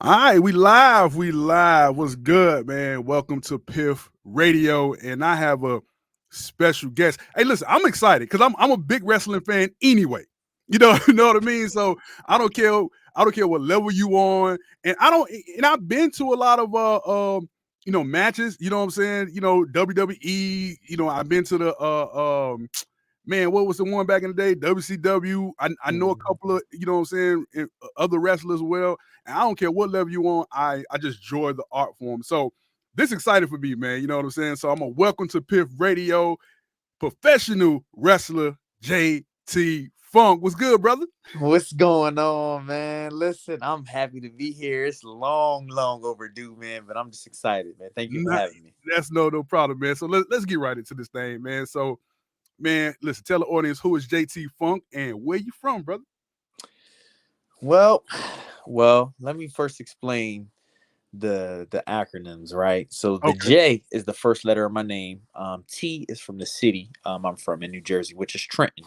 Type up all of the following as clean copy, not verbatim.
All right, we live. We live. What's good, man? Welcome to Piff Radio, and I have a special guest. Hey, listen, I'm excited because I'm a big wrestling fan anyway. You know, you know what I mean. So I don't care. I don't care what level you on, and I don't. And I've been to a lot of matches. You know what I'm saying? You know, WWE. You know, I've been to the man, what was the one back in the day? WCW. I know a Mhm. couple of, you know what I'm saying, other wrestlers as well. And I don't care what level you on, I just enjoy the art form. So this excited for me, man. You know what I'm saying? So I'm a welcome to Piff Radio, professional wrestler JT Funk. What's good, brother? What's going on, man? Listen, I'm happy to be here. It's long overdue, man, but I'm just excited, man. Thank you for Nah, having me. that's no problem, man. So let's get right into this thing, man. So, man, listen, tell the audience who is JT Funk and where you from, brother. Well, let me first explain the acronyms, right? So the Okay. J is the first letter of my name. T is from the city I'm from in New Jersey, which is Trenton.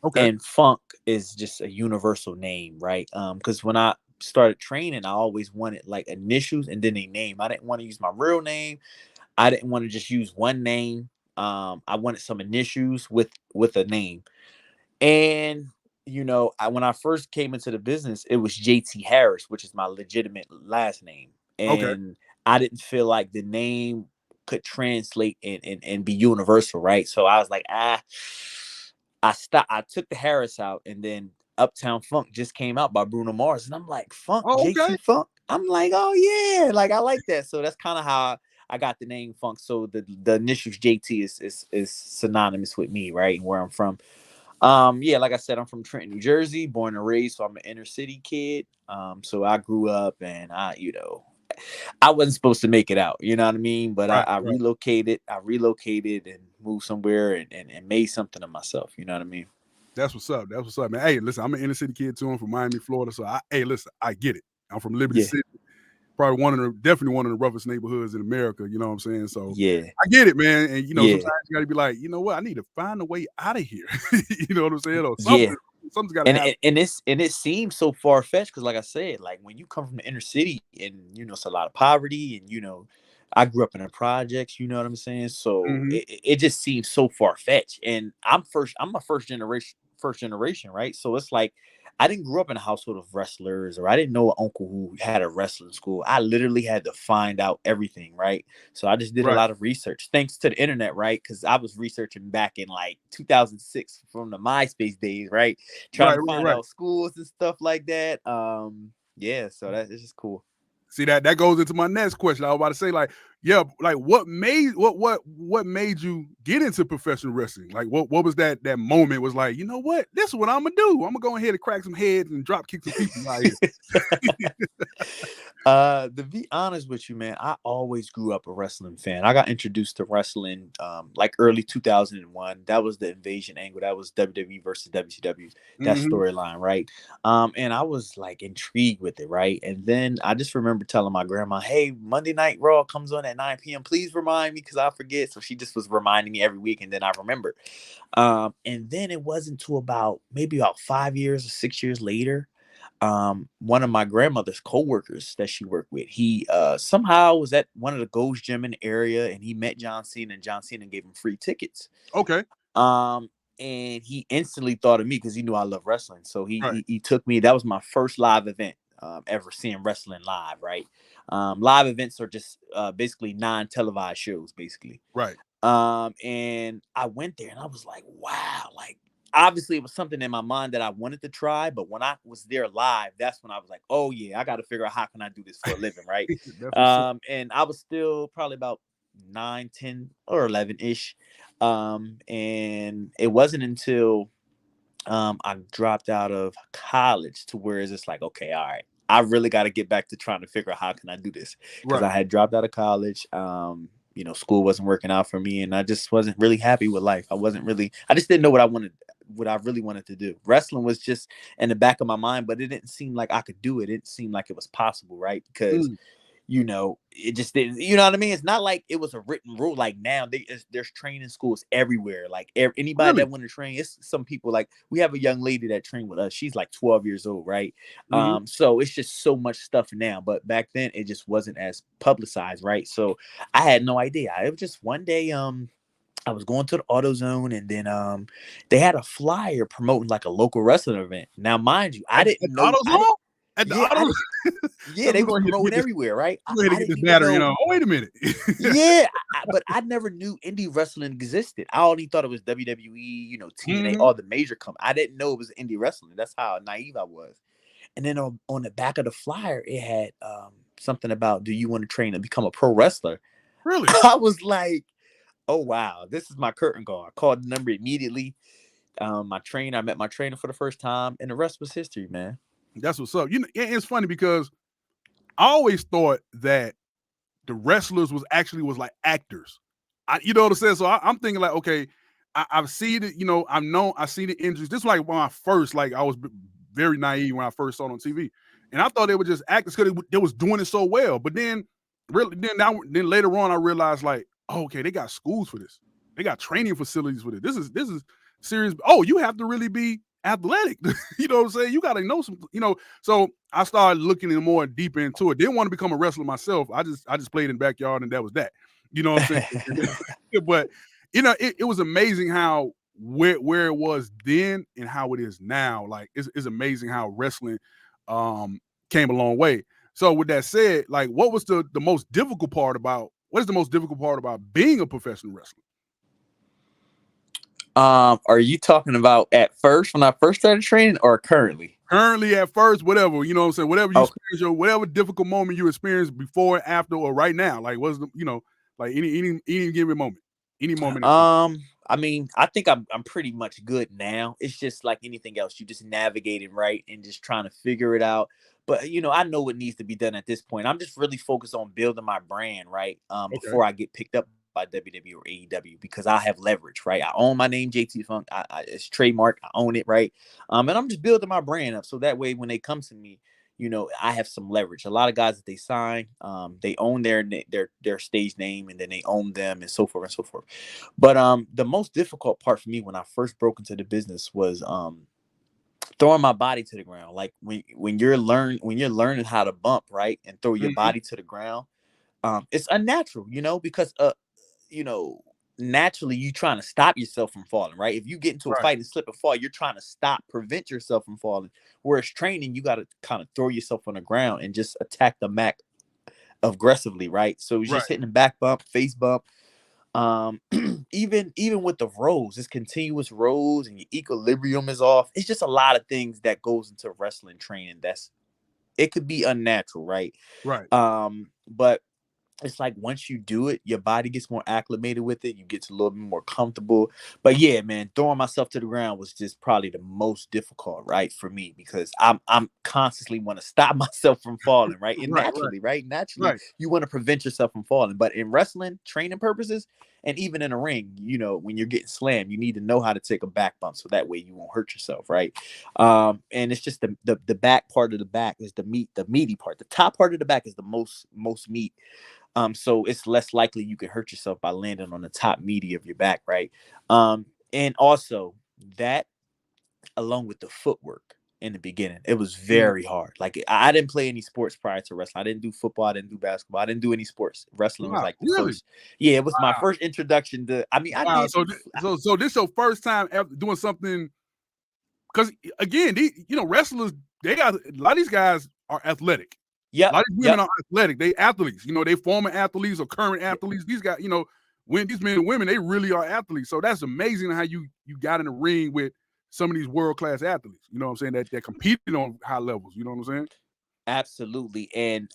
Okay. And Funk is just a universal name, right? Because when I started training, I always wanted like initials and then a name. I didn't want to use my real name. I didn't want to just use one name. I wanted some initials with a name. And when I first came into the business, it was JT Harris, which is my legitimate last name. Okay. And I didn't feel like the name could translate and be universal, right? So I was like, I took the Harris out, and then Uptown Funk just came out by Bruno Mars. And I'm like, Funk, Oh, okay. JT Funk. I'm like, oh yeah, like I like that. So that's kind of how I got the name Funk. So the initials JT is synonymous with me, right? And where I'm from. Yeah, like I said, I'm from Trenton, New Jersey, born and raised, so I'm an inner city kid. So I grew up, and I wasn't supposed to make it out, you know what I mean? But I, Right, I right. relocated, I relocated and moved somewhere and made something of myself, you know what I mean? That's what's up. That's what's up, man. Hey, listen, I'm an inner city kid too. I'm from Miami, Florida. So hey, listen, I get it. I'm from Liberty Yeah, City, definitely one of the roughest neighborhoods in America. You know what I'm saying? So yeah, I get it, man. And yeah, sometimes you got to be like, you know what? I need to find a way out of here. You know what I'm saying? Or yeah. something's got to And happen. it seems so far fetched because, like I said, like when you come from the inner city and it's a lot of poverty, and I grew up in the projects. You know what I'm saying? So Hmm. it just seems so far fetched. And I'm a first generation, right? So it's like I didn't grow up in a household of wrestlers, or I didn't know an uncle who had a wrestling school. I literally had to find out everything, right? So I just did a Right. lot of research thanks to the internet, right? Because I was researching back in like 2006 from the MySpace days, right? Trying Right. to Right. find Right. out schools and stuff like that. Yeah, so that is just cool. See that goes into my next question. I was about to say, like, yeah, like what made you get into professional wrestling? Like, what was that moment? Was like, you know what? This is what I'm gonna do. I'm gonna go ahead and crack some heads and drop kick some people out here. To be honest with you, man, I always grew up a wrestling fan. I got introduced to wrestling like early 2001. That was the invasion angle. That was WWE versus WCW, that Hmm. storyline, right? And I was like intrigued with it, right? And then I just remember telling my grandma, "Hey, Monday Night Raw comes on at 9 p.m. Please remind me because I forget." So she just was reminding me every week, and then I remembered. And then it wasn't until maybe about 5 years or 6 years later, one of my grandmother's coworkers that she worked with, he somehow was at one of the Gold's Gym in the area, and he met John Cena, and John Cena gave him free tickets. Okay. Um, and he instantly thought of me because he knew I love wrestling. So he, Right. he he took me. That was my first live event ever seeing wrestling live. Right. Live events are just basically non-televised shows, basically. Right. And I went there and I was like, wow, like obviously it was something in my mind that I wanted to try, but when I was there live, that's when I was like, oh yeah, I got to figure out how can I do this for a living, right? That's what's up. And I was still probably about 9, 10, or 11 ish. And it wasn't until I dropped out of college to where it's just like, okay, all right, I really got to get back to trying to figure out how can I do this because Right. I had dropped out of college. School wasn't working out for me, and I just wasn't really happy with life. I just didn't know what I really wanted to do. Wrestling was just in the back of my mind, but it didn't seem like I could do it. It didn't seem like it was possible, right? Because Mm. it just didn't, you know what I mean? It's not like it was a written rule. Like now there's training schools everywhere. Like anybody Really? that want to train, it's some people, like we have a young lady that trained with us. She's like 12 years old, right? Mhm. So it's just so much stuff now, but back then it just wasn't as publicized, right? So I had no idea. It was just one day, I was going to the AutoZone, and then they had a flyer promoting like a local wrestling event. Now, mind you, I At didn't the know. I didn't. AutoZone? At the Yeah, I auto didn't. Yeah, So they we're was gonna get promoting this everywhere, right? go ahead I and get didn't this even battery in know. on. Oh, wait a minute. Yeah, but I never knew indie wrestling existed. I only thought it was WWE, TNA, Mhm. all the major companies. I didn't know it was indie wrestling. That's how naive I was. And then on the back of the flyer, it had something about, do you want to train and become a pro wrestler? Really? I was like, oh wow, this is my curtain call. I called the number immediately. I met my trainer for the first time, and the rest was history, man. That's what's up. It's funny because I always thought that the wrestlers was like actors. You know what I'm saying? So I'm thinking like, okay, I've seen it. I see the injuries. This is like when I first, like, I was very naive when I first saw it on TV, and I thought they were just actors because they was doing it so well. But then, really, then later on, I realized like, oh, okay, they got schools for this. They got training facilities for this. This is serious. Oh, you have to really be athletic. You know what I'm saying? You got to know some. So I started looking more deep into it. Didn't want to become a wrestler myself. I just played in the backyard and that was that. You know what I'm saying? But it was amazing how where it was then and how it is now. Like it's amazing how wrestling um came a long way. So with that said, like what is the most difficult part about being a professional wrestler? Are you talking about at first when I first started training, or currently? Currently, at first, whatever, you know what I'm saying? Whatever you Okay. experience, or whatever difficult moment you experienced before, after, or right now. Like, what's like any given moment, any moment in time. I mean, I think I'm pretty much good now. It's just like anything else. You just navigating right and just trying to figure it out. But I know what needs to be done at this point. I'm just really focused on building my brand, right? Okay. Before I get picked up by WWE or AEW, because I have leverage, right? I own my name, JT Funk. It's trademark. I own it, right? And I'm just building my brand up so that way when they come to me, I have some leverage. A lot of guys that they sign, they own their stage name, and then they own them, and so forth and so forth. But the most difficult part for me when I first broke into the business was throwing my body to the ground. Like when you're learning how to bump, right, and throw your Mhm. body to the ground, it's unnatural, because you know, naturally you trying to stop yourself from falling, right? If you get into a Right. fight and slip and fall, you're trying to prevent yourself from falling. Whereas training, you got to kind of throw yourself on the ground and just attack the mat aggressively, right? So it's just Right. hitting the back bump, face bump, um even with the rolls, it's continuous rolls and your equilibrium is off. It's just a lot of things that goes into wrestling training that's it could be unnatural, right? Right. But it's like once you do it, your body gets more acclimated with it. You get a little bit more comfortable. But yeah, man, throwing myself to the ground was just probably the most difficult, right, for me, because I'm constantly want to stop myself from falling, right? And Right. Right. naturally, right? Naturally, Right. you want to prevent yourself from falling. But in wrestling, training purposes, and even in a ring, when you're getting slammed, you need to know how to take a back bump so that way you won't hurt yourself, right? And it's just the back part of the back is the meaty part. The top part of the back is the most meat, so it's less likely you could hurt yourself by landing on the top meaty of your back, right? And also that, along with the footwork in the beginning, it was Mm. very hard. Like I didn't play any sports prior to wrestling. I didn't do football. I didn't do basketball. I didn't do any sports. Wrestling was Wow. like the Really? first. Yeah, it was my first introduction to. I mean, I Wow. did So some. this your first time ever doing something? Because again, wrestlers, they got a lot of these guys are athletic. A Yep, lot of these women yep. are athletic. They athletes. They former athletes or current athletes. These guys, when these men and women, they really are athletes. So that's amazing how you got in the ring with some of these world class athletes. You know what I'm saying? That they're competing on high levels. You know what I'm saying? Absolutely. And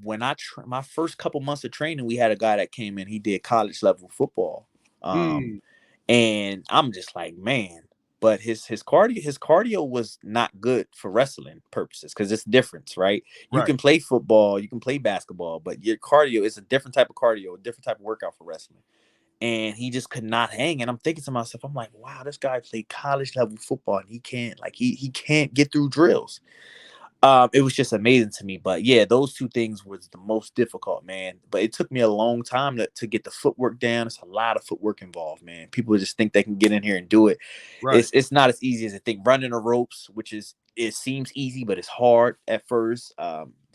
when my first couple months of training, we had a guy that came in. He did college level football. Um, Mm, and I'm just like, man. But his cardio was not good for wrestling purposes because it's different, right? You right. can play football, you can play basketball, but your cardio is a different type of cardio, a different type of workout for wrestling. And he just could not hang. And I'm thinking to myself, I'm like, wow, this guy played college level football and he can't get through drills. It was just amazing to me. But yeah, those two things was the most difficult, man. But it took me a long time to get the footwork down. It's a lot of footwork involved, man. People just think they can get in here and do it. Right. It's not as easy as they think. Running the ropes, which is, it seems easy, but it's hard at first.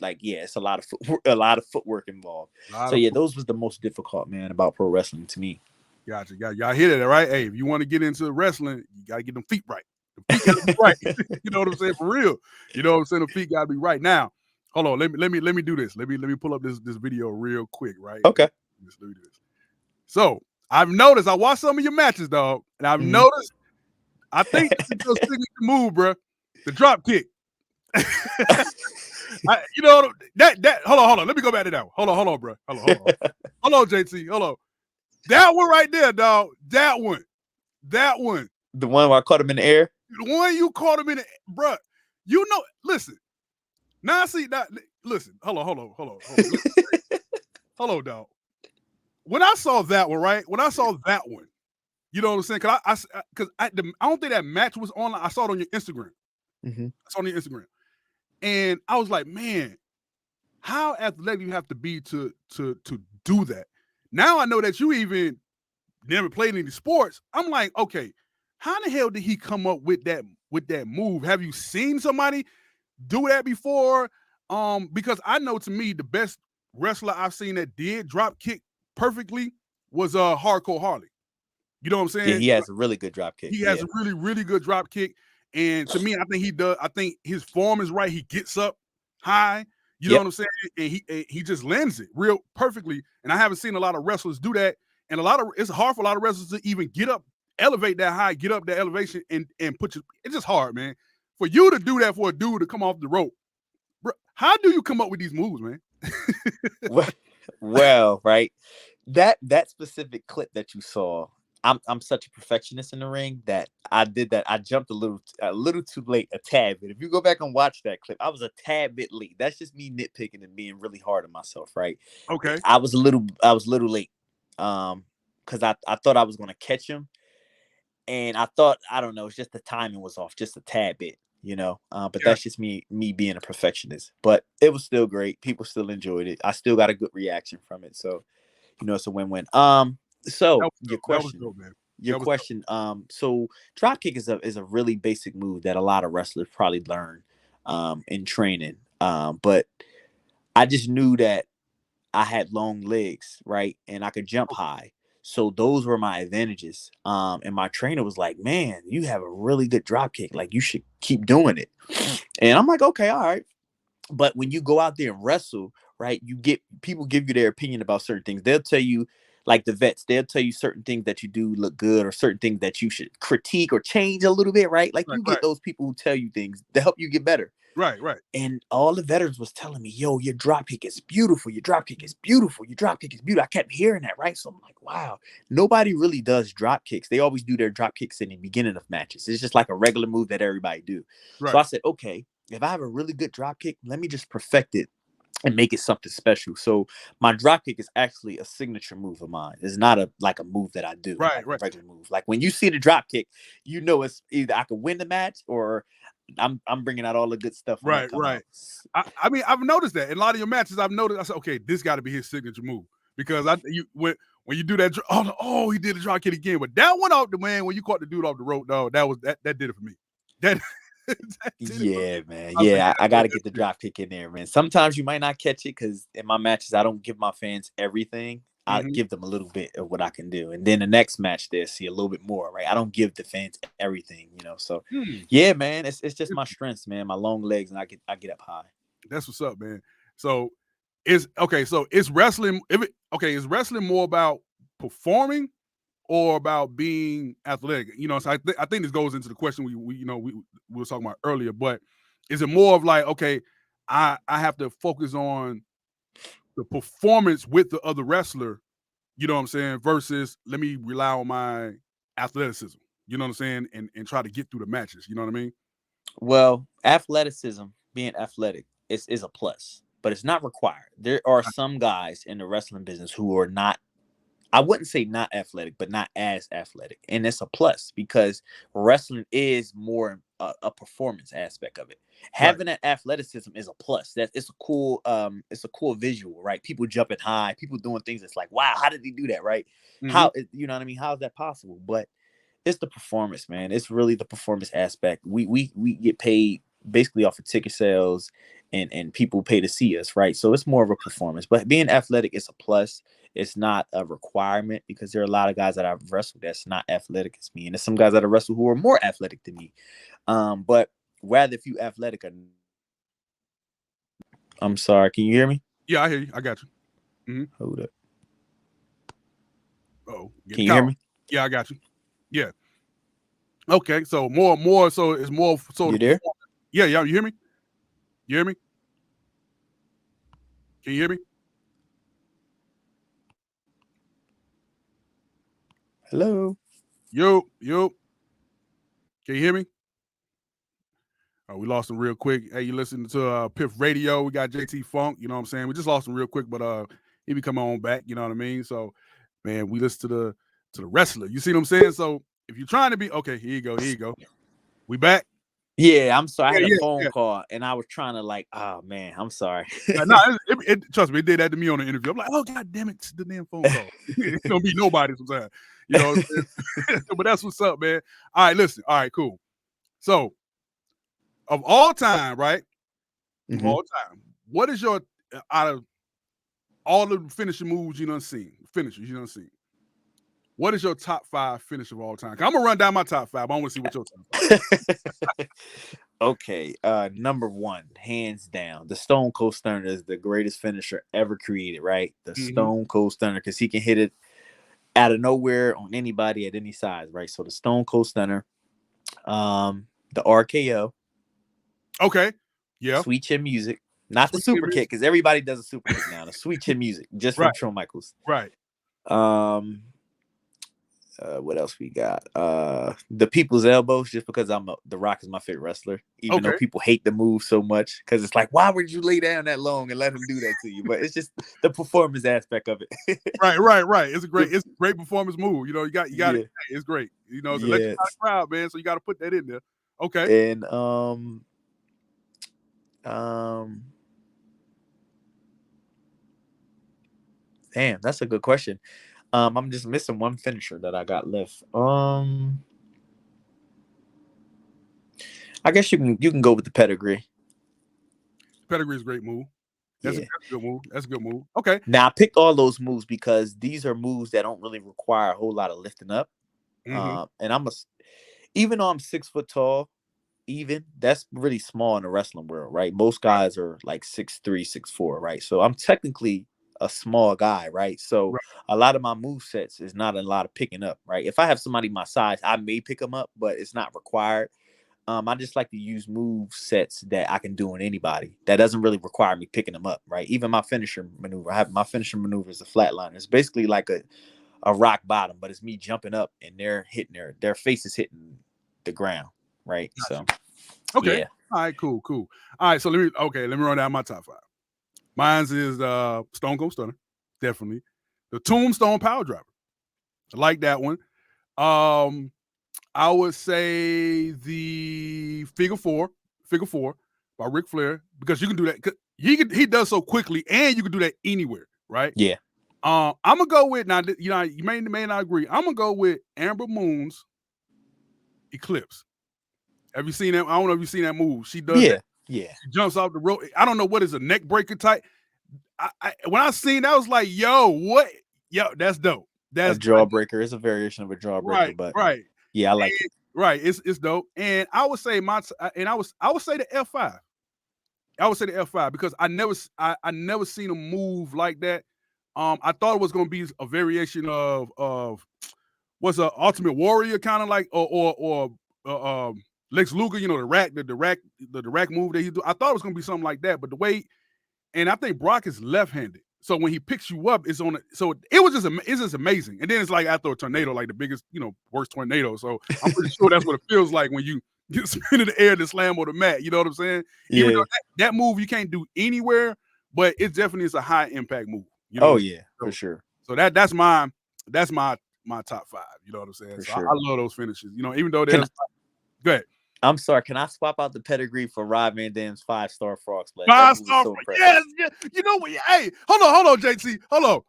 Like, yeah, it's a lot of a lot of footwork involved. A lot So of yeah, those was the most difficult, man, about pro wrestling to me. Gotcha. Y'all hear that, right? Hey, if you want to get into wrestling, you got to get them feet right. The feet got to be right. You know what I'm saying? For real. You know what I'm saying? The feet got to be right. Now, hold on. Let me do this. Let me pull up this video real quick, right? Okay. Let me do this. So I've noticed. I watched some of your matches, dog, and I've Mhm. noticed. I think this is your signature move, bro. The drop kick. You know that. Hold on. Let me go back to that one. Hold on, bro. Hold on, JT. Hold on. That one right there, dog. That one. The one where I caught him in the air. The one you caught him in the, bro. You know, listen. Now see that. Listen. Hold on. Hold on, dog. When I saw that one, right? When I saw that one, you know what I'm saying? Because I don't think that match was online. I saw it on your Instagram. Mm-hmm. I saw it on your Instagram, and I was like, man, how athletic you have to be to do that. Now I know that you even never played any sports. I'm like, okay, how the hell did he come up with that move? Have you seen somebody do that before? Because I know, to me, the best wrestler I've seen that did drop kick perfectly was Hardcore Harley. You know what I'm saying? Yeah, he has a really good drop kick. He has a really, really good drop kick. And to me, I think he does. I think his form is right. He gets up high. You know what I'm saying? And he just lands it real perfectly. And I haven't seen a lot of wrestlers do that. And it's hard for a lot of wrestlers to even get up, elevate that high, get up that elevation, and put you. It's just hard, man. For you to do that, for a dude to come off the rope, bro, how do you come up with these moves, man? Well, right. That specific clip that you saw, I'm such a perfectionist in the ring that I did that. I jumped a little too late, a tad bit. If you go back and watch that clip, I was a tad bit late. That's just me nitpicking and being really hard on myself, right? Okay. I was a little late. Because I thought I was gonna catch him. And I thought, I don't know, it's just the timing was off just a tad bit, you know. But that's just me being a perfectionist. But it was still great. People still enjoyed it. I still got a good reaction from it. So, you know, it's a win-win. So your question. Dope, man. Your question. So drop kick is a really basic move that a lot of wrestlers probably learn in training. But I just knew that I had long legs, right? And I could jump high. So those were my advantages. And my trainer was like, man, you have a really good drop kick. Like, you should keep doing it. And I'm like, okay, all right. But when you go out there and wrestle, right, people give you their opinion about certain things. They'll tell you, like the vets, they'll tell you certain things that you do look good, or certain things that you should critique or change a little bit, right? Like, you get those people who tell you things to help you get better. Right. And all the veterans was telling me, yo, your drop kick is beautiful. Your drop kick is beautiful. Your drop kick is beautiful. I kept hearing that, right? So I'm like, wow, nobody really does drop kicks. They always do their drop kicks in the beginning of matches. It's just like a regular move that everybody do. Right. So I said, okay, if I have a really good drop kick, let me just perfect it and make it something special. So my drop kick is actually a signature move of mine. It's not a move that I do, right. A regular move. Like, when you see the drop kick, you know it's either I can win the match or I'm bringing out all the good stuff. Right. I mean, I've noticed that in a lot of your matches. I've noticed. I said, okay, this got to be his signature move, because when you do that, he did a drop kick again. But that one off the man, when you caught the dude off the rope, dog, that did it for me. That yeah, man. Yeah, I got to get the drop kick in there, man. Sometimes you might not catch it, because in my matches, I don't give my fans everything. I give them a little bit of what I can do. And then the next match, they'll see a little bit more, right? I don't give the fans everything, you know? So, yeah, man, it's just my strengths, man, my long legs, and I get up high. That's what's up, man. So, is wrestling, is wrestling more about performing or about being athletic? You know, so I think this goes into the question we were talking about earlier, but is it more of like, okay, I have to focus on the performance with the other wrestler, you know what I'm saying, versus let me rely on my athleticism, you know what I'm saying, and try to get through the matches, you know what I mean? Well, athleticism, being athletic is a plus, but it's not required. There are some guys in the wrestling business who are not, I wouldn't say not athletic, but not as athletic. And it's a plus, because wrestling is more a performance aspect of it. Right. Having that athleticism is a plus. That it's a cool visual, right? People jumping high, people doing things that's like, wow, how did he do that, right? How, you know what I mean? How is that possible? But it's the performance, man. It's really the performance aspect. We get paid basically off of ticket sales, and people pay to see us, right? So it's more of a performance. But being athletic is a plus. It's not a requirement, because there are a lot of guys that I've wrestled that's not athletic as me, and there's some guys that I wrestle who are more athletic than me. But rather, if you athletic or, I'm sorry, can you hear me? Yeah, I hear you. I got you. Hold up. Oh, can you hear me? Yeah, I got you. Yeah. Okay, so more. So it's more. So you there? Yeah. You hear me? You hear me? Can you hear me? Hello. Yo. Can you hear me? Oh, we lost him real quick. Hey, you listening to Piff Radio? We got JT Funk. You know what I'm saying? We just lost him real quick, but he be coming on back. You know what I mean? So, man, we listen to the wrestler. You see what I'm saying? So if you're trying to be okay, here you go. We back. Yeah, I'm sorry. I had a Yeah, phone call, and I was trying to oh man, I'm sorry. No, trust me, it did that to me on the interview. I'm like, oh god damn it, the damn phone call. It don't be nobody sometimes, you know. But that's what's up, man. All right, listen. All right, cool. So, of all time, right? Of all time, what is your out of all the finishing moves you done seen, finishers you done seen? What is your top 5 finish of all time? I'm gonna run down my top 5. I want to see what your top 5. Okay, number 1, hands down, the Stone Cold Stunner is the greatest finisher ever created, right? The Stone Cold Stunner, because he can hit it out of nowhere on anybody at any size, right? So the Stone Cold Stunner, the RKO. Okay. Yeah. Sweet Chin Music. Not the super kick, because everybody does a super kick now. The Sweet Chin Music, just from Shawn Michaels. Right. What else we got? The People's Elbows, just because The Rock is my favorite wrestler, even though people hate the move so much, because it's like, why would you lay down that long and let him do that to you? But it's just the performance aspect of it. Right. It's a great performance move. You know, you got it. It's great. You know, it's an electric crowd, man. So you got to put that in there. Okay. And damn, that's a good question. I'm just missing one finisher that I got left. I guess you can go with the pedigree. Pedigree is a great move. That's a good move. That's a good move. Okay. Now I picked all those moves because these are moves that don't really require a whole lot of lifting up. And even though I'm 6 foot tall, that's really small in the wrestling world, right? Most guys are like 6'3", 6'4", right? So I'm technically a small guy, right? So a lot of my move sets is not a lot of picking up, right? If I have somebody my size, I may pick them up, but it's not required. I just like to use move sets that I can do on anybody. That doesn't really require me picking them up, right? Even my finisher maneuver. My finisher maneuver is a flatliner. It's basically like a rock bottom, but it's me jumping up and they're hitting their face is hitting the ground, right? Gotcha. So okay. All right, cool. All right, so let me run down my top 5. Mine's is Stone Cold Stunner, definitely. The Tombstone Power Driver. I like that one. I would say the Figure Four by Ric Flair, because you can do that. He does so quickly, and you can do that anywhere, right? Yeah. I'm gonna go with, now. You know, you may not agree. I'm gonna go with Amber Moon's Eclipse. Have you seen that? I don't know if you've seen that move. She does. Yeah. Yeah. She jumps off the rope. I don't know what is a neck breaker type. When I seen that, I was like, yo, what? Yo, that's dope. That's a jawbreaker. It's a variation of a jawbreaker, right. Yeah, I like it. Right, it's dope. And I would say I would say the F5. I would say the F5 because I never seen a move like that. I thought it was gonna be a variation of what's a Ultimate Warrior kind of like or Lex Luger, you know, the rack move that he do. I thought it was gonna be something like that, but the way, and I think Brock is left-handed. So when he picks you up, it's on it. So it's just amazing. And then it's like after a tornado, like the biggest, worst tornado. So I'm pretty sure that's what it feels like when you get spin in the air to slam on the mat. You know what I'm saying? Yeah. Even though that move you can't do anywhere, but it definitely is a high impact move. You know? Oh yeah, for sure. So that's my top 5. You know what I'm saying? For so sure. I love those finishes. You know, even though there's go ahead. I'm sorry. Can I swap out the pedigree for Rob Van Dam's 5-star frog splash? That move was 5-star. so impressive. Yes, yes. You know what? Hey, hold on, JT. Hold on.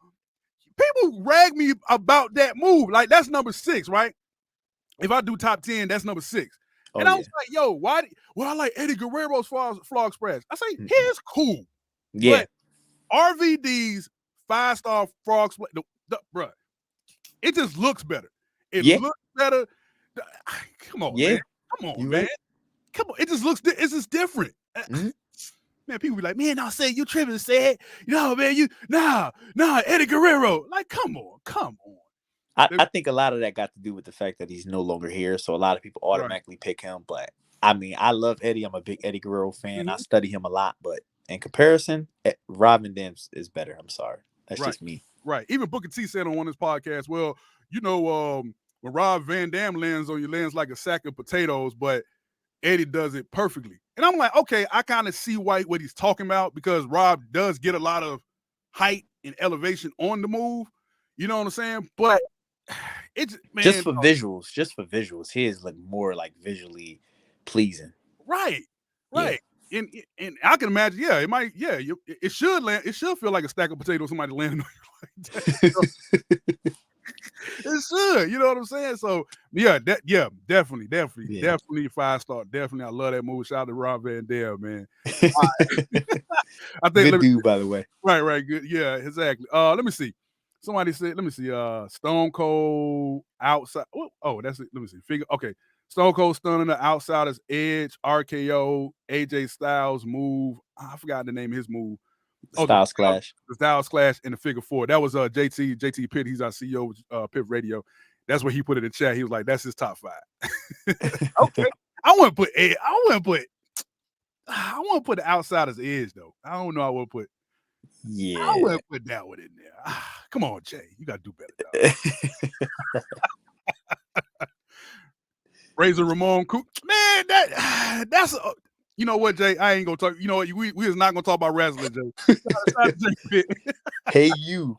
People rag me about that move. Like, that's number 6, right? If I do top 10, that's number 6. Oh, And I yeah. was like, yo, why? Well, I like Eddie Guerrero's frog splash. I say, Mm-mm. his cool. Yeah. But RVD's 5-star frog splash, bruh, it just looks better. It Yeah. looks better. Come on, Yeah. man. Come on, You man. right. Come on. It just looks, it's just different. Mhm. Man, people be like, man, I'll say you tripping, say it. No, man, nah, Eddie Guerrero. Like, come on. I think a lot of that got to do with the fact that he's no longer here, so a lot of people Right. automatically pick him. But I mean, I love Eddie. I'm a big Eddie Guerrero fan. I Mhm. study him a lot, but in comparison, Rob Van Dam is better. I'm sorry, that's Right. just me. Right. Even Booker T said on one of his podcasts, well, you know, when Rob Van Dam lands on you, lands like a sack of potatoes, but Eddie does it perfectly. And I'm like, okay, I kind of see what he's talking about, because Rob does get a lot of height and elevation on the move. You know what I'm saying? But it's, man, Just for visuals, his like more like visually pleasing. right. Yeah. And I can imagine, yeah, it might, yeah, it should land, it should feel like a stack of potatoes somebody landing on you like that. It should, you know what I'm saying? So yeah, definitely Yeah. 5-star. Definitely, I love that move. Shout out to Rob Van Dam, man. I think Good dude, by the way. right, good. Yeah, exactly. Let me see. Somebody said, let me see. Stone Cold outside. Oh, that's it. Let me see. Figure. Okay. Stone Cold stunning the outsider's edge, RKO, AJ Styles move. I forgot the name of his move. Oh, Styles Clash. The Styles Clash in the figure 4. That was JT Pitt. He's our CEO of Piff Radio. That's what he put in the chat. He was like, that's his top 5. Okay. I wouldn't put the outsider's edge though. I don't know. I wouldn't put that one in there. Come on, Jay. You gotta do better, dog. Razor Ramon Coop. Man, that's you know what, Jay? I ain't gonna talk. You know what? We is not gonna talk about wrestling, Jay. Hey, you.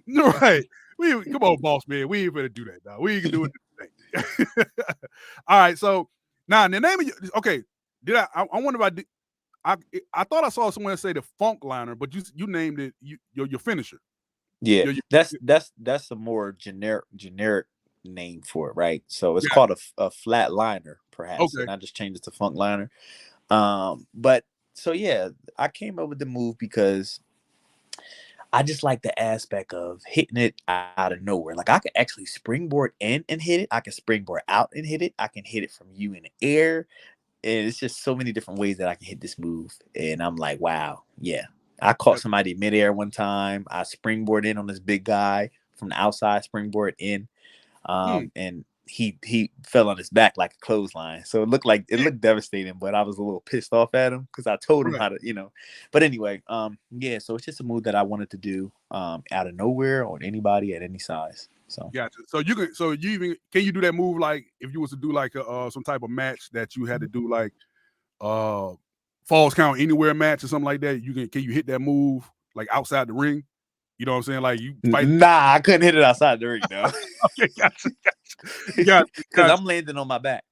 Right. Come on, boss man. We ain't gonna do that, dog. We ain't gonna do it today. All right. So now the name of you. Okay. Did I wonder if I did. I thought I saw someone say the funk liner, but you named it your finisher. Yeah, that's a more generic name for it, right? So it's called a flat liner, perhaps, Okay. and I just changed it to funk liner. But so yeah, I came up with the move because I just like the aspect of hitting it out of nowhere. Like I can actually springboard in and hit it. I can springboard out and hit it. I can hit it from you in the air. And it's just so many different ways that I can hit this move. And I'm like, wow, yeah. I caught somebody midair one time. I springboard in on this big guy from the outside, springboard in. And he fell on his back like a clothesline. So it looked devastating, but I was a little pissed off at him because I told him how to, But anyway, yeah, so it's just a move that I wanted to do out of nowhere on anybody at any size. So gotcha. So can you do that move like if you was to do like some type of match that you had to do like falls count anywhere match or something like that? Can you hit that move like outside the ring? You know what I'm saying? Like you fight. Nah, I couldn't hit it outside the ring though. Okay, gotcha. Because I'm landing on my back.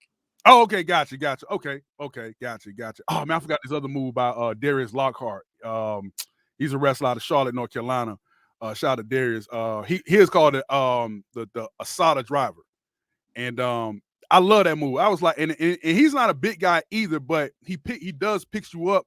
Oh, okay, gotcha. Okay, gotcha. Oh man, I forgot this other move by Darius Lockhart. He's a wrestler out of Charlotte, North Carolina. Shout out to Darius. He is called the Asada Driver, and I love that move. I was like, and he's not a big guy either, but he does picks you up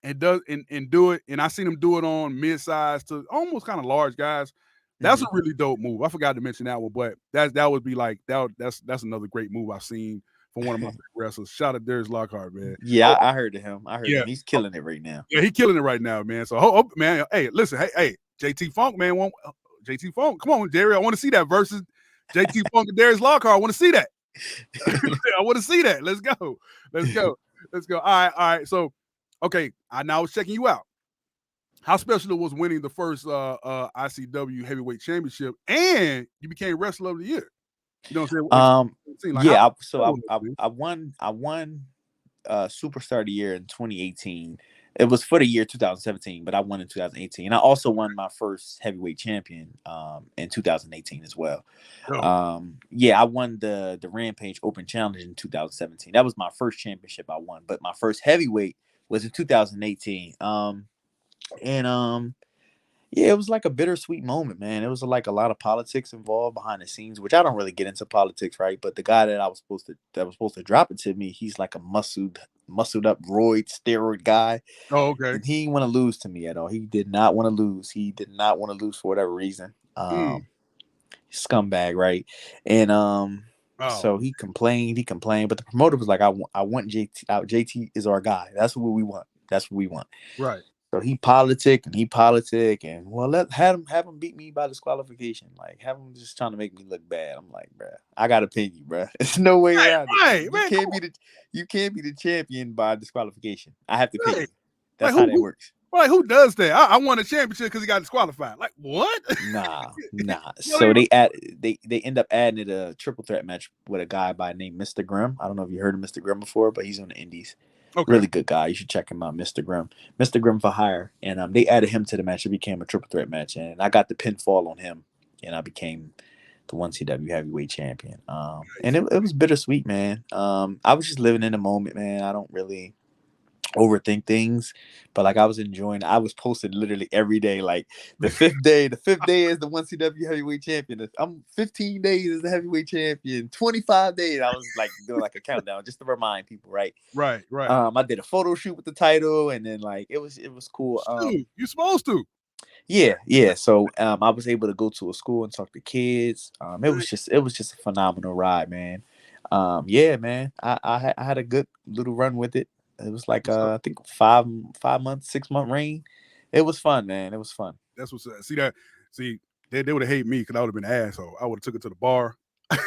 and does and do it. And I seen him do it on mid-size to almost kind of large guys. That's a really dope move. I forgot to mention that one, but that would be like that's another great move I've seen from one of my wrestlers. Shout out Darius Lockhart, man. Yeah, I heard of him. Him. He's killing it right now. Yeah, he's killing it right now, man. So, man, hey, listen, hey, JT Funk, man, JT Funk, come on, Darius, I want to see that versus JT Funk and Darius Lockhart. I want to see that. I want to see that. Let's go. All right. So, okay, I now was checking you out. How special it was winning the first ICW Heavyweight Championship, and you became Wrestler of the Year. You know what I'm saying? Like, I won Superstar of the Year in 2018. It was for the year 2017, but I won in 2018. I also won my first heavyweight champion in 2018 as well. Oh, Yeah, I won the Rampage Open Challenge in 2017. That was my first championship I won, but my first heavyweight was in 2018. And Yeah, it was like a bittersweet moment, man. It was like a lot of politics involved behind the scenes, which I don't really get into politics, right? But the guy that was supposed to drop it to me, he's like a muscled up roid steroid guy, oh, okay. and he didn't want to lose to me at all. He did not want to lose. He did not want to lose for whatever reason. Mm. Scumbag, right? And Oh, so he complained, but the promoter was like, I want JT out. JT is our guy. That's what we want. That's what we want. right. So and well, have him beat me by disqualification. Like, have him just trying to make me look bad. I'm like, bruh, I gotta pin you, bruh. There's no way Right, around it. right, You man. can't be the champion by disqualification. I have to pin Right. you. Like That's how that works. who does that? I won a championship because he got disqualified. Like what? Nah. You know So what they end up adding it a triple threat match with a guy by name Mr. Grimm. I don't know if you heard of Mr. Grimm before, but he's on the Indies. Okay. Really good guy. You should check him out, Mr. Grimm. Mr. Grimm for hire. And they added him to the match. It became a triple threat match. And I got the pinfall on him. And I became the 1CW heavyweight champion. And Nice. it was bittersweet, man. I was just living in the moment, man. I don't really overthink things, but like I was posted literally every day. Like the fifth day is the 1CW heavyweight champion. I'm 15 days as the heavyweight champion, 25 days. I was like doing like a countdown just to remind people, right? Right, right. I did a photo shoot with the title, and then like it was cool. Shoot, you supposed to. Yeah. So I was able to go to a school and talk to kids. It was just a phenomenal ride, man. Yeah, man. I had a good little run with it. It was like What's up? I think 5 months, 6 month reign. It was fun, man. It was fun. That's what's up. See, they would have hated me because I would have been an asshole. I would have took it to the bar. Would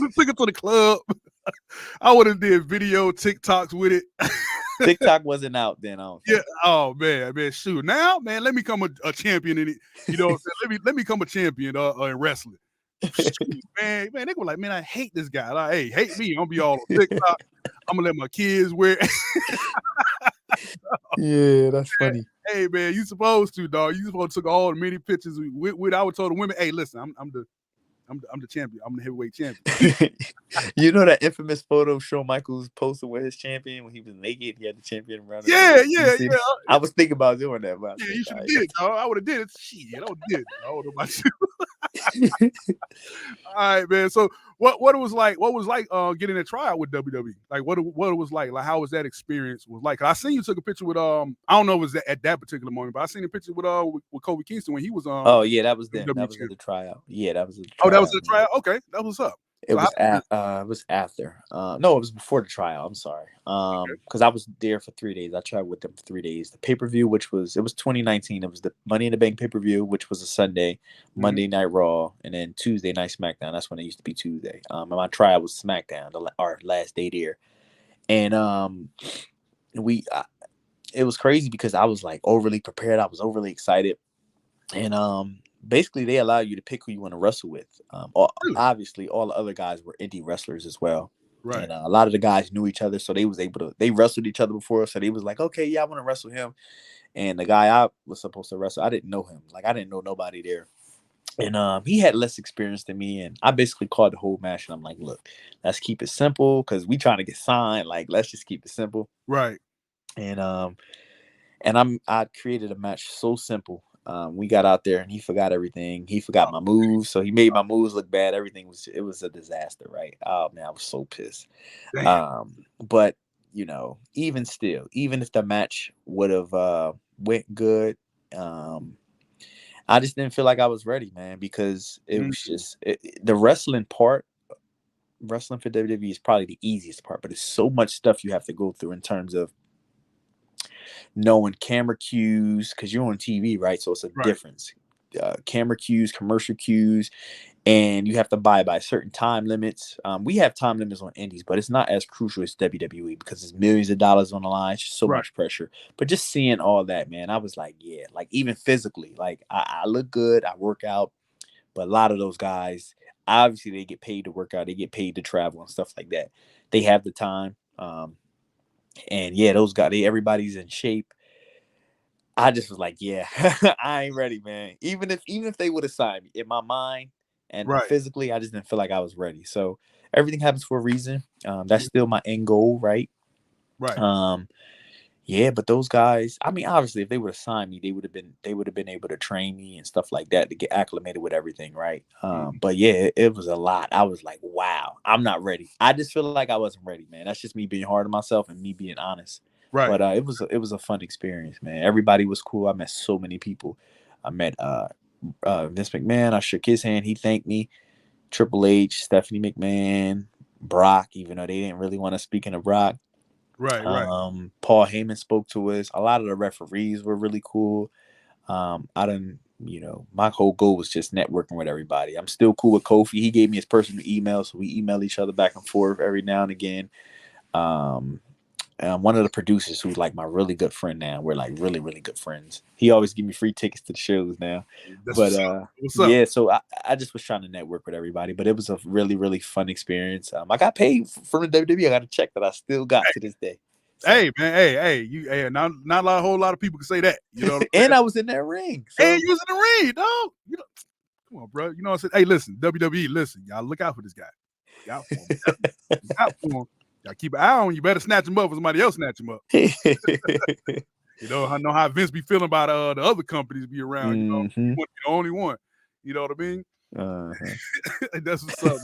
have took it to the club. I would have did video TikToks with it. TikTok wasn't out then. I don't Yeah. think. Oh man. Shoot. Now, man, let me come a champion in it. You know what I'm saying? Let me come a champion in wrestling. Shoot, man, they were like, man, I hate this guy. Like, hey, hate me. I'm gonna be all on TikTok. I'm gonna let my kids wear. Yeah, that's funny. Hey, man, you supposed to, dog. You supposed to took all the many pictures with. I would told the women, hey, listen, I'm the champion. I'm the heavyweight champion. You know that infamous photo of Shawn Michaels posted with his champion when he was naked. He had the champion around. Yeah. I was thinking about doing that, but Yeah, you should have did it, dog. I would have did it. Shit, I would have did it. I don't know about you. All right, man. So what it was like? What was like getting a tryout with WWE? Like what it was like? Like how was that experience? Was like? 'Cause I seen you took a picture with I don't know if it was at that particular moment, but I seen a picture with Kobe Kingston when he was Oh yeah, that was them. WWE That was at champion. the tryout. Yeah, that was at the Oh, that was tryout. the tryout. Okay, that was up. It So how, was after. No, it was before the trial. I'm sorry. Because I was there for 3 days. I tried with them for 3 days. The pay-per-view, it was 2019. It was the Money in the Bank pay-per-view, which was a Sunday, Monday Night Raw, and then Tuesday Night SmackDown. That's when it used to be Tuesday. And my trial was SmackDown, our last day there. And we, it was crazy because I was like overly prepared. I was overly excited, and basically they allow you to pick who you want to wrestle with. really? Obviously, all the other guys were indie wrestlers as well, Right. and a lot of the guys knew each other, so they wrestled each other before, so they was like, okay, yeah, I want to wrestle him. And the guy I was supposed to wrestle, I didn't know him, like I didn't know nobody there, and he had less experience than me, and I basically called the whole match, and I'm like, look, let's keep it simple because we trying to get signed, like let's just keep it simple, Right. and I created a match so simple. We got out there and he forgot everything. He forgot my moves, so he made my moves look bad. It was a disaster, right? Oh man, I was so pissed. Damn. But even still, even if the match would have went good, I just didn't feel like I was ready, man, because it was just the wrestling part. Wrestling for WWE is probably the easiest part, but it's so much stuff you have to go through in terms of knowing camera cues because you're on TV, right? So it's a Right. difference. Camera cues, commercial cues, and you have to abide by certain time limits. We have time limits on indies, but it's not as crucial as WWE because it's millions of dollars on the line. It's just so Right. much pressure. But just seeing all that, man, I was like, yeah, like even physically, like I look good, I work out, but a lot of those guys, obviously, they get paid to work out, they get paid to travel and stuff like that. They have the time. And yeah, those guys, everybody's in shape. I just was like, yeah, I ain't ready, man. Even if they would have signed me, in my mind and Right, physically, I just didn't feel like I was ready. So everything happens for a reason. That's still my end goal, right? right. Um, yeah, but those guys, I mean, obviously, if they would have signed me, they would have been able to train me and stuff like that to get acclimated with everything, right? Mhm. But yeah, it was a lot. I was like, wow, I'm not ready. I just feel like I wasn't ready, man. That's just me being hard on myself and me being honest. Right. But it was a fun experience, man. Everybody was cool. I met so many people. I met Vince McMahon. I shook his hand. He thanked me. Triple H, Stephanie McMahon, Brock. Even though they didn't really want to speak into Brock. Right, right. Paul Heyman spoke to us. A lot of the referees were really cool. I didn't, my whole goal was just networking with everybody. I'm still cool with Kofi. He gave me his personal email, so we email each other back and forth every now and again. Um, and one of the producers who's like my really good friend now. We're like really, really good friends. He always give me free tickets to the shows now. That's But what's up. What's up? yeah, so I just was trying to network with everybody. But it was a really, really fun experience. I got paid from the WWE. I got a check that I still got to this day. So Hey, man. Hey, you. Hey, not a whole lot of people can say that. You know what I'm and saying? I was in that ring. Hey, So you was in the ring, dog. You know, come on, bro. You know what I'm saying? Hey, listen, WWE. Listen, y'all look out for this guy. Look out for him. Look out for him. Y'all keep an eye on him. You better snatch him up, or somebody else snatch him up. You know, I know how Vince be feeling about the other companies be around. You know, he hmm want to be the only one. You know what I mean? uh-huh. That's what's up.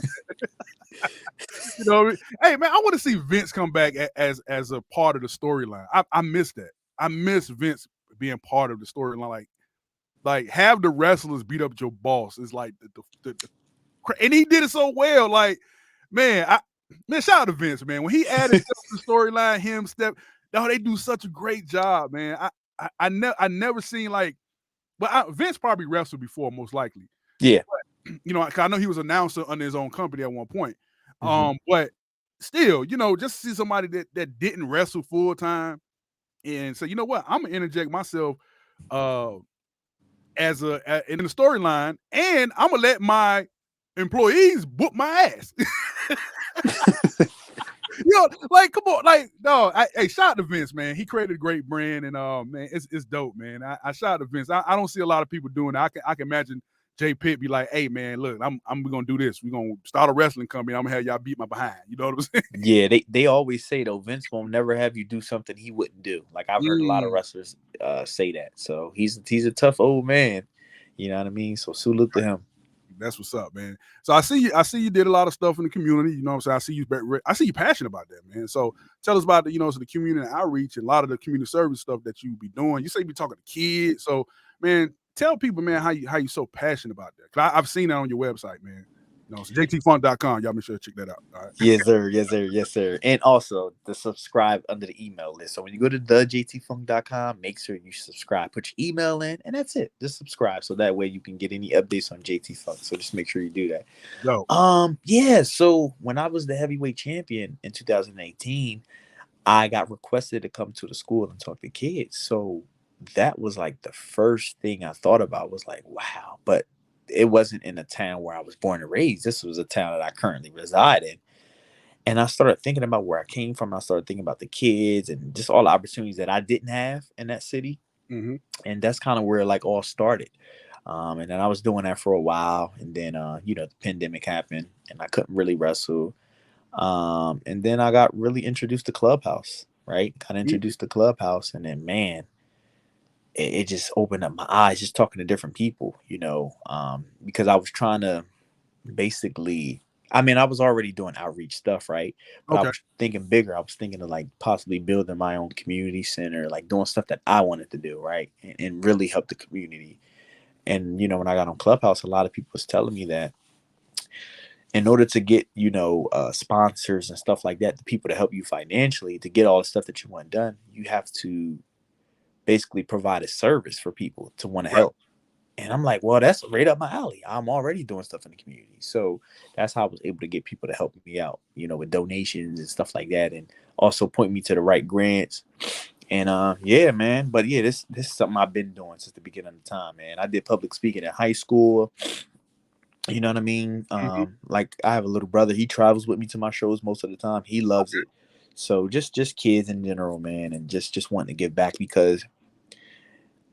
You know, what I mean? Hey man, I want to see Vince come back as a part of the storyline. I miss that. I miss Vince being part of the storyline. Like have the wrestlers beat up your boss. It's like and he did it so well. Like man, shout out to Vince, man. When he added stuff to the storyline, they do such a great job, man. I never seen like, but Vince probably wrestled before, most likely. Yeah. You know, 'cause I know he was announcer under his own company at one point. hmm But still, you know, just to see somebody that didn't wrestle full time and say, you know what, I'm gonna interject myself uh in the storyline, and I'm gonna let my employees whoop my ass. You know, like, come on, like, no, hey, shout out to Vince, man. He created a great brand, and man, it's dope, man. I shout out to Vince. I don't see a lot of people doing that. I can imagine Jay Pitt be like, hey, man, look, we're gonna do this. We're gonna start a wrestling company. I'm gonna have y'all beat my behind. You know what I'm saying? Yeah, they always say though, Vince won't never have you do something he wouldn't do. Like I've heard a lot of Mm, wrestlers say that. So he's a tough old man. You know what I mean? So salute to him. that's what's up, man. So I see you did a lot of stuff in the community. You know what I'm saying? I see you passionate about that, man. So tell us about the community outreach and a lot of the community service stuff that you be doing. You say you be talking to kids. So man, tell people, man, how you so passionate about that. Cause I've seen that on your website, man. You know, so jtfunk.com. Y'all make sure to check that out. All right. Yes, sir. Yes, sir. Yes, sir. And also the subscribe under the email list. So when you go to thejtfunk.com, make sure you subscribe. Put your email in, and that's it. Just subscribe. So that way you can get any updates on JT Funk. So just make sure you do that. Go. Yeah. So when I was the heavyweight champion in 2018, I got requested to come to the school and talk to kids. So that was like the first thing I thought about was like, wow. But it wasn't in a town where I was born and raised. This was a town that I currently reside in. And I started thinking about where I came from. I started thinking about the kids and just all the opportunities that I didn't have in that city. Mm-hmm. And that's kind of where it like all started. And then I was doing that for a while. And then, the pandemic happened and I couldn't really wrestle. And then I got really introduced to Clubhouse, right? Got introduced to Clubhouse. And then, man, it just opened up my eyes just talking to different people, because I was trying to basically, I mean, I was already doing outreach stuff, right? But I Okay. was thinking bigger. I was thinking of like possibly building my own community center, like doing stuff that I wanted to do, right? And really help the community. And, when I got on Clubhouse, a lot of people was telling me that in order to get, sponsors and stuff like that, the people to help you financially, to get all the stuff that you want done, you have to basically provide a service for people to want to Right. help. And I'm like, well, that's right up my alley. I'm already doing stuff in the community. So that's how I was able to get people to help me out, with donations and stuff like that. And also point me to the right grants. And yeah, man. But yeah, this is something I've been doing since the beginning of the time, man. I did public speaking in high school. You know what I mean? Mm-hmm. Like I have a little brother. He travels with me to my shows most of the time. He loves it. So just kids in general, man, and just wanting to give back because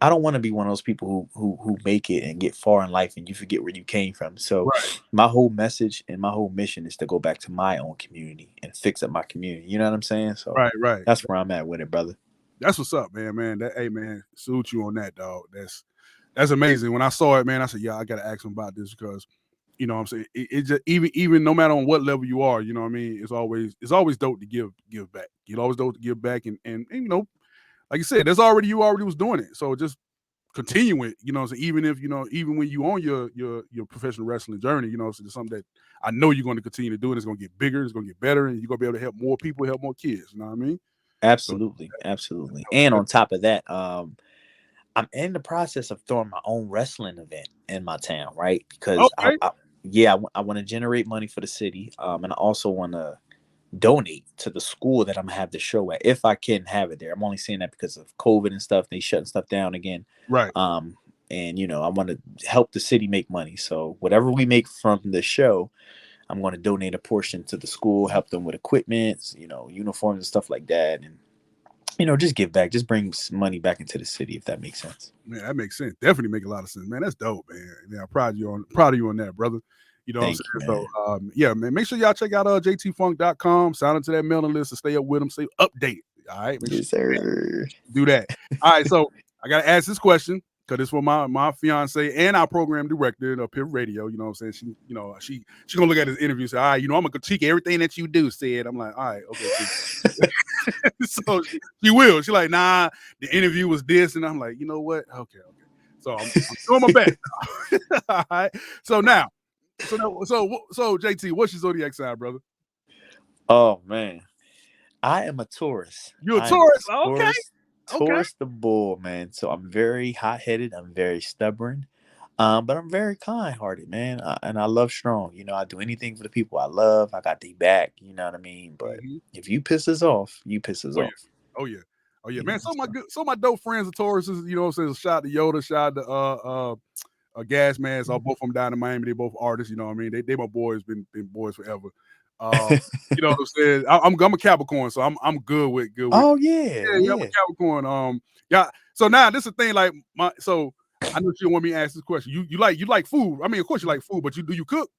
I don't want to be one of those people who make it and get far in life and you forget where you came from. So Right, my whole message and my whole mission is to go back to my own community and fix up my community. You know what I'm saying? So right, right. that's where I'm at with it, brother. That's what's up, man. Man, that hey, man, salute you on that, dog. That's amazing. When I saw it, man, I said, yeah, I gotta ask him about this because you know what I'm saying, it just even no matter on what level you are, you know what I mean, it's always dope to give back. It's always dope to give back and you know, like you said, you already was doing it. So just continue it, you know, so even if, you know, even when you on your professional wrestling journey, you know, so it's something that I know you're going to continue to do, and it's going to get bigger, it's going to get better, and you're going to be able to help more people, help more kids. You know what I mean? So Absolutely, absolutely. And on top of that, I'm in the process of throwing my own wrestling event in my town, right? Because okay, I want to generate money for the city, and I also want to donate to the school that I'm gonna have the show at if I can have it there. I'm only saying that because of COVID and stuff. They shutting stuff down again. right. Um, and you know, I want to help the city make money. So whatever we make from the show, I'm going to donate a portion to the school, help them with equipment, you know, uniforms and stuff like that, and you know, just give back, just bring money back into the city if that makes sense. Man, that makes sense. Definitely make a lot of sense, man. That's dope, man. Yeah, I'm proud of you on that, brother. You know what I'm Thank you, saying? man. So yeah, man, make sure y'all check out jtfunk.com, sign into that mailing list and stay up with them, stay updated. All right. Make sure Yes, sir. do that. All right, so I gotta ask this question because it's for my fiance and our program director of Piff Radio. You know what I'm saying? She, you know, she gonna look at this interview and say, all right, you know, I'm gonna critique everything that you do, said. I'm like, all right, okay, cool. So she will. She like, nah, the interview was this, and I'm like, you know what? Okay. So I'm doing my best. All right. So now, so JT, what's your zodiac sign, brother? Oh man, I am a Taurus. You a I am a Taurus? Okay. Taurus, Okay. Taurus the bull, man. So I'm very hot headed. I'm very stubborn, but I'm very kind hearted, man. And I love strong. You know, I do anything for the people I love. I got their back. You know what I mean? But Mm-hmm. if you piss us off, you piss us Oh yeah. off. Oh yeah. Oh yeah, You man. know. So So. my dope friends of Tauruses, you know what I'm saying? Shout out to Yoda, shout out to Gas Mask, all both of them down in Miami. They both artists, you know what I mean? They my boys, been boys forever. You know what I'm saying? I'm a Capricorn, so I'm good with Oh yeah, yeah, I'm a yeah. Capricorn. Yeah. So now this is the thing, like so I know you want me to ask this question. You like food. I mean, of course you like food, but do you cook?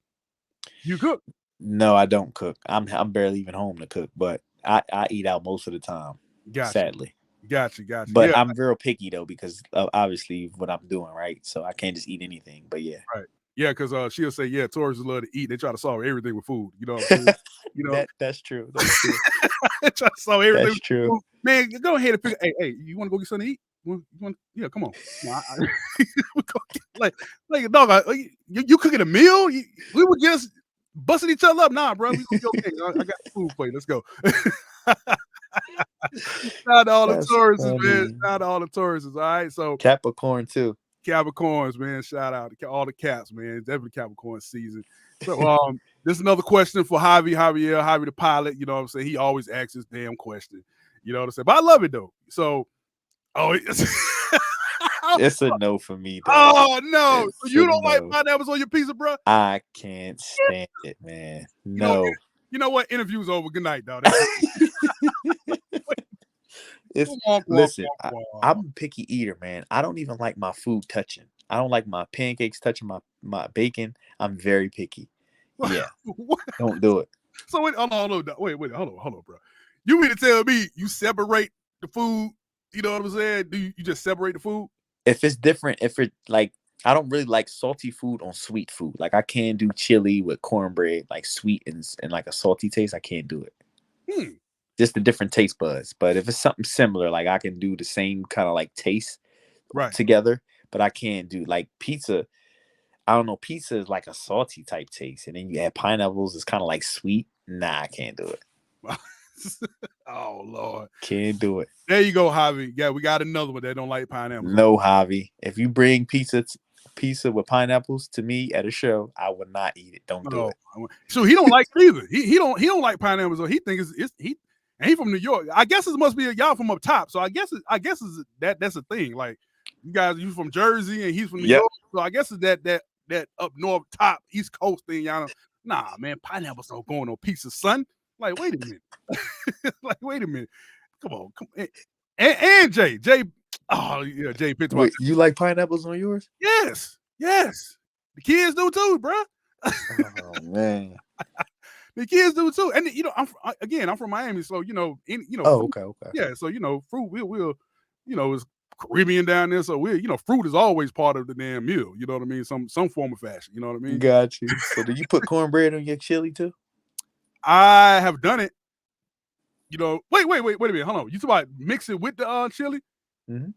You cook? No, I don't cook. I'm barely even home to cook, but I eat out most of the time, Gotcha. sadly. Gotcha. But Yeah, I'm real picky though because of obviously what I'm doing, right? So I can't just eat anything. But yeah, right. Yeah, because she'll say, yeah, Tauruses love to eat. They try to solve everything with food. You know what I'm saying? You know, that's true. That's true. they try to solve everything That's with true. food. Man, go ahead and figure. Hey, you want to go get something to eat? Yeah, come on. No, like dog, you cooking a meal? We were just busting each other up. Nah, bro, we gonna be okay. I got the food for you. Let's go. Shout out to all the That's tourists, man. funny. Shout out to all the tourists. All right, so Capricorn too. Capricorns, man. Shout out to all the Caps, man. It's definitely Capricorn season. So, this is another question for Javi the pilot. You know what I'm saying? He always asks this damn question. You know what I'm saying? But I love it though. So, oh, It's a no for me, dog. oh no! So It's you a don't like no. pineapples on your pizza, bro? I can't stand it, man. You know, No. you know what? Interview's over. Good night, dog. It's listen, I'm a picky eater, man. I don't even like my food touching. I don't like my pancakes touching my bacon. I'm very picky. Yeah, don't do it. So wait, hold on, hold on, bro. You mean to tell me you separate the food? You know what I'm saying? Do you just separate the food? If it's different, if it like, I don't really like salty food on sweet food. Like I can't do chili with cornbread, like sweet and like a salty taste. I can't do it. Hmm. Just the different taste buds. But if it's something similar, like I can do the same kind of like taste Right. together. But I can't do like pizza. I don't know. Pizza is like a salty type taste, and then you add pineapples. It's kind of like sweet. Nah, I can't do it. Oh Lord. Can't do it. There you go, Javi. Yeah, we got another one that don't like pineapples. No, Javi. If you bring pizza with pineapples to me at a show, I would not eat it. Don't do it. So he don't like it either. He don't like pineapples. So he thinks and he from New York. I guess it must be y'all from up top. So I guess it's that's a thing. Like you from Jersey and he's from New York. So I guess it's that up north top East Coast thing. Y'all know. Nah, man, pineapples don't go on no pizza, son. Like, wait a minute. Like, wait a minute. Come on. And Jay, Oh yeah, Jay picked about Wait, you like pineapples on yours? yes, yes. The kids do too, bro. Oh man. The kids do too, and I'm from Miami, so Oh, fruit, okay, okay. yeah, so fruit we'll it's Caribbean down there, so fruit is always part of the damn meal. You know what I mean? Some form of fashion. You know what I mean? Got you. So do you put cornbread on your chili too? I have done it. Wait a minute, hold on. You talking about mix it with the chili? Mm-hmm.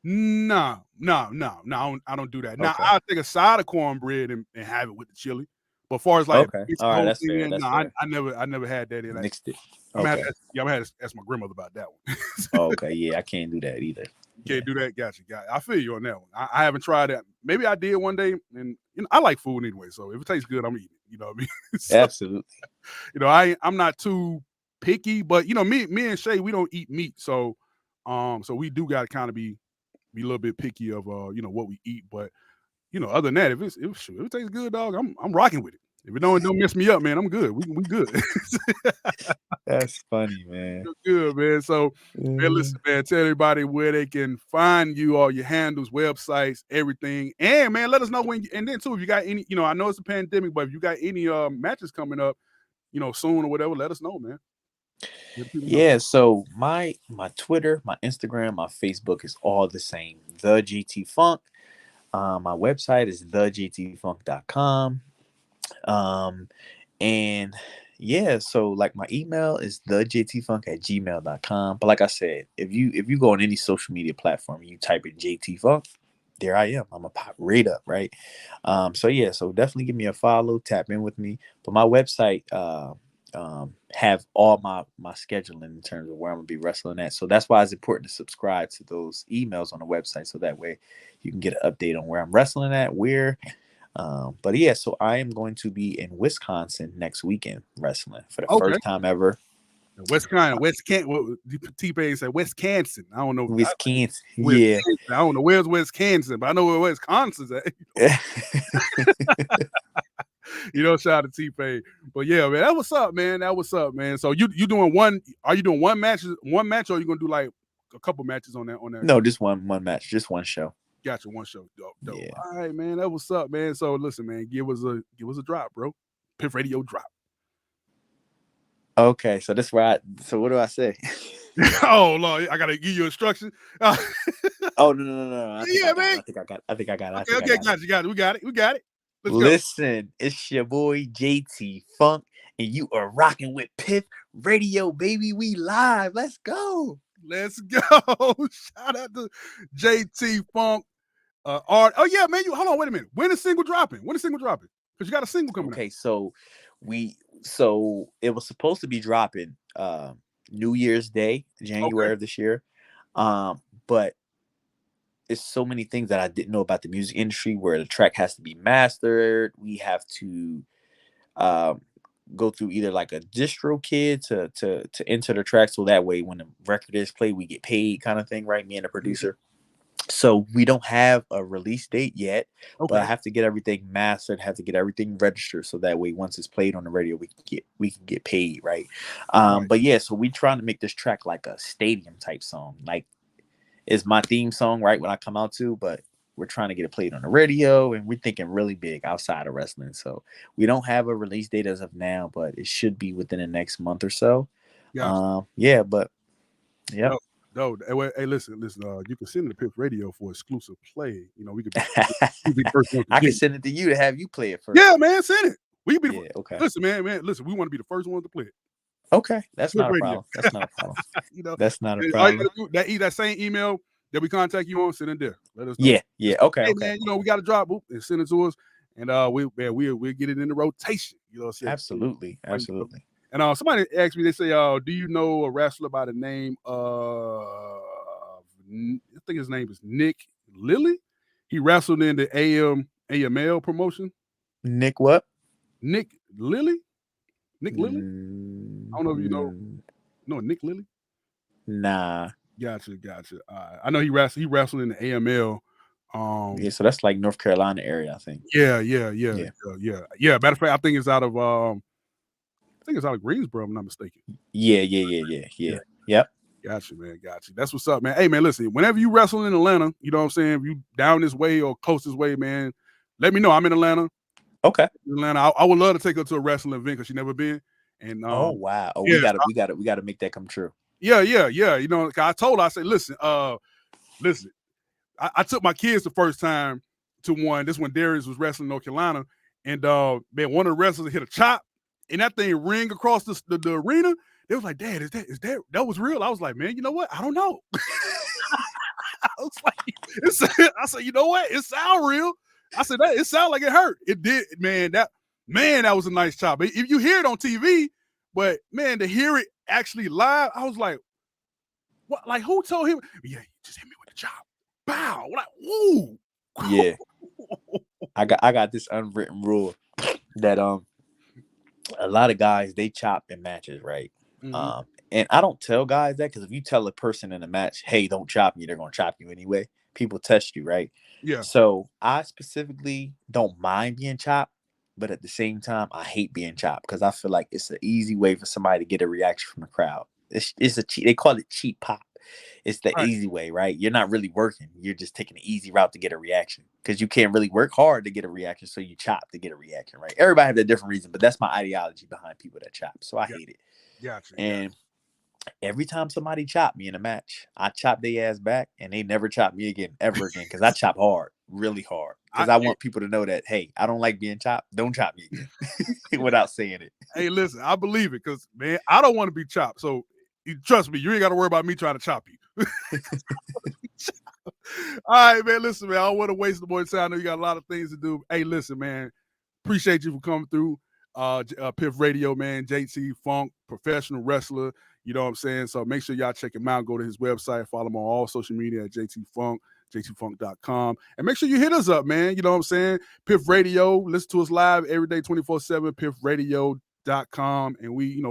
No, I don't do that. Now Okay. I'll take a side of cornbread and have it with the chili. But as far as like Okay. mix All the right. whole That's thing fair. in, That's no, fair. I never had that in. Mixed it. I'm gonna have Okay. to I'm gonna have to ask my grandmother about that one. Oh, okay. Yeah, I can't do that either. You can't do that. Gotcha. I feel you on that one. I haven't tried that. Maybe I did one day, and I like food anyway. So if it tastes good, I'm eating it. You know what I mean? So, Absolutely. I'm not too picky, but me and Shay, we don't eat meat, so so we do got to kind of be a little bit picky of what we eat. But other than that, if it tastes good, dog, I'm rocking with it. If it don't mess me up, man, I'm good. We good. That's funny, man. Good, man. So, man, listen, man, tell everybody where they can find you, all your handles, websites, everything. And man, let us know and then too, if you got any, I know it's a pandemic, but if you got any matches coming up, soon or whatever, let us know, man. Let people know. Yeah, so my Twitter, my Instagram, my Facebook is all the same. The GT Funk. My website is thegtfunk.com. And yeah, so like my email is thejtfunk@gmail.com. But like I said, if you go on any social media platform and you type in JT Funk, there I am. I'm a pop right up, right? So yeah, so definitely give me a follow, tap in with me. But my website have all my scheduling in terms of where I'm gonna be wrestling at. So that's why it's important to subscribe to those emails on the website, so that way you can get an update on where I'm wrestling at, where. But yeah, so I am going to be in Wisconsin next weekend wrestling for the Okay. first time ever. T-Pain said Wisconsin. I don't know. Wisconsin, yeah. Wisconsin. I don't know where's Wisconsin, but I know where Wisconsin's at. Shout out to T-Pain. But yeah, man, that what's up, man. That what's up, man. So you doing one? Are you doing one match, or are you gonna do like a couple matches on that? No, just one match, just one show. Gotcha, one show. Dope. Yeah. All right, man. That what's up, man. So listen, man, give us a drop, bro. Piff Radio drop. Okay, so this where so what do I say? Oh Lord, I gotta give you instructions. Oh no. Man. I think I got it. Okay, got it. We got it. Let's Listen, it's your boy JT Funk, and you are rocking with Piff Radio, baby. We live. Let's go. Let's go. Shout out to JT Funk. Art. Oh yeah, man. Hold on. Wait a minute. When is single dropping? Because you got a single coming out. Okay, so it was supposed to be dropping New Year's Day, January of this year. But it's so many things that I didn't know about the music industry, where the track has to be mastered. We have to go through either like a distro kid to enter the track, so that way when the record is played, we get paid, kind of thing, right? Me and the producer. So we don't have a release date yet, but I have to get everything mastered, have to get everything registered, so that way once it's played on the radio, we can get paid, right? But yeah, so we trying to make this track like a stadium type song. Like, it's my theme song, right, when I come out to, but we're trying to get it played on the radio, and we're thinking really big outside of wrestling. So we don't have a release date as of now, but it should be within the next month or so. Yeah, but yeah. No, hey, listen. You can send it to Piff Radio for exclusive play. We could be the first one. I can send it to you to have you play it first. Yeah, man, send it. We can be okay. Listen, man. Listen, we want to be the first ones to play it. Okay, that's not a problem. That's not a problem. That's not a problem. All you gotta do, that same email that we contact you on, send it there. Let us know. Yeah. Okay. Hey, man, we got to drop and send it to us, and we'll get it in the rotation. You know what I'm saying? Absolutely. And somebody asked me, they say, do you know a wrestler by the name of, I think his name is Nick Lilly? He wrestled in the AML promotion. Nick what? Nick Lilly? Nick Lilly? I don't know if you know. No, Nick Lilly? Nah. Gotcha. I know he wrestled in the AML. Yeah, so that's like North Carolina area, I think. Yeah. Matter of fact, I think it's out of Greensboro, if I'm not mistaken. Yeah. Yep. Gotcha, man. Gotcha. That's what's up, man. Hey, man, listen, whenever you wrestle in Atlanta, you know what I'm saying? If you down this way or close this way, man, let me know. I'm in Atlanta. Okay. I would love to take her to a wrestling event because she never been. And Oh wow. Oh, yeah, we gotta make that come true. yeah. You know, I told her, I said, listen, I took my kids the first time to one. This when Darius was wrestling in North Carolina, and man, one of the wrestlers hit a chop, and that thing ring across the arena. They was like, "Dad, is that was real?" I was like, "Man, you know what? I don't know." I was like, I said, you know what? It sound real. I said, it sounded like it hurt. It did, man. That was a nice chop. If you hear it on TV, but man, to hear it actually live, I was like, what? Like, who told him? Yeah, you just hit me with the chop. Bow. Like, woo. Yeah. I got this unwritten rule that a lot of guys, they chop in matches, right? Mm-hmm. And I don't tell guys that, because if you tell a person in a match, hey, don't chop me, they're gonna chop you anyway. People test you, right? Yeah. So I specifically don't mind being chopped, but at the same time, I hate being chopped because I feel like it's an easy way for somebody to get a reaction from the crowd. It's a cheat. They call it cheap pop. It's the Right. easy way, right? You're not really working. You're just taking the easy route to get a reaction, because you can't really work hard to get a reaction. So you chop to get a reaction, right? Everybody have a different reason, but that's my ideology behind people that chop. So I hate it. Gotcha. And every time somebody chopped me in a match, I chop their ass back, and they never chop me again, ever again, because I chop hard, really hard. Because I want people to know that, hey, I don't like being chopped. Don't chop me again without saying it. Hey, listen, I believe it because, man, I don't want to be chopped. So trust me, you ain't got to worry about me trying to chop you. All right, man. Listen, man, I don't want to waste the more time. I know you got a lot of things to do. Hey, listen, man. Appreciate you for coming through. Piff Radio, man. JT Funk, professional wrestler. You know what I'm saying? So make sure y'all check him out. Go to his website. Follow him on all social media at JT Funk, jtfunk.com. And make sure you hit us up, man. You know what I'm saying? Piff Radio. Listen to us live every day, 24/7, piffradio.com. And we,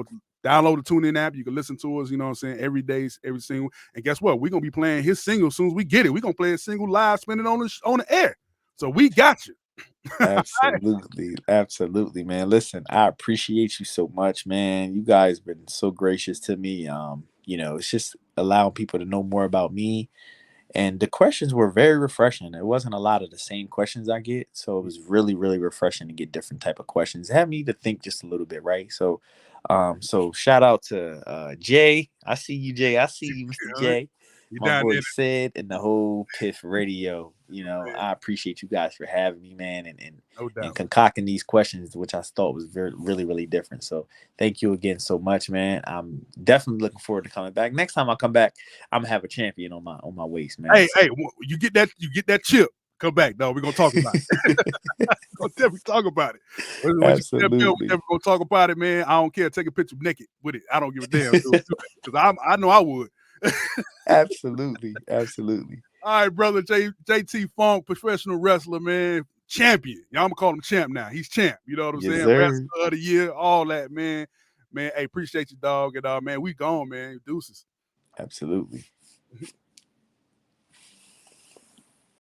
download the TuneIn app. You can listen to us, you know what I'm saying, every day, every single. And guess what? We're going to be playing his single as soon as we get it. We're going to play a single live, spin it on the air. So we got you. Absolutely, man. Listen, I appreciate you so much, man. You guys been so gracious to me. It's just allowing people to know more about me. And the questions were very refreshing. It wasn't a lot of the same questions I get. So it was really, really refreshing to get different type of questions. It had me to think just a little bit, right? So shout out to Jay. I see you, Jay. I see you, Mr. J. My boy Sid, and the whole Piff Radio. I appreciate you guys for having me, man, and concocting these questions, which I thought was really, really different. So thank you again so much, man. I'm definitely looking forward to coming back. Next time I come back, I'm gonna have a champion on my waist, man. Hey, you get that chip. Come back, though. We're gonna talk about it. We're gonna definitely talk about it. Absolutely. We're never gonna talk about it, man. I don't care. Take a picture naked with it. I don't give a damn. Because I know I would. Absolutely. All right, brother. JT Funk, professional wrestler, man. Champion. Y'all, I'm gonna call him champ now. He's champ. You know what I'm saying? Sir. Wrestler of the year, all that, man. Man, hey, appreciate you, dog. And man, we gone, man. Deuces. Absolutely.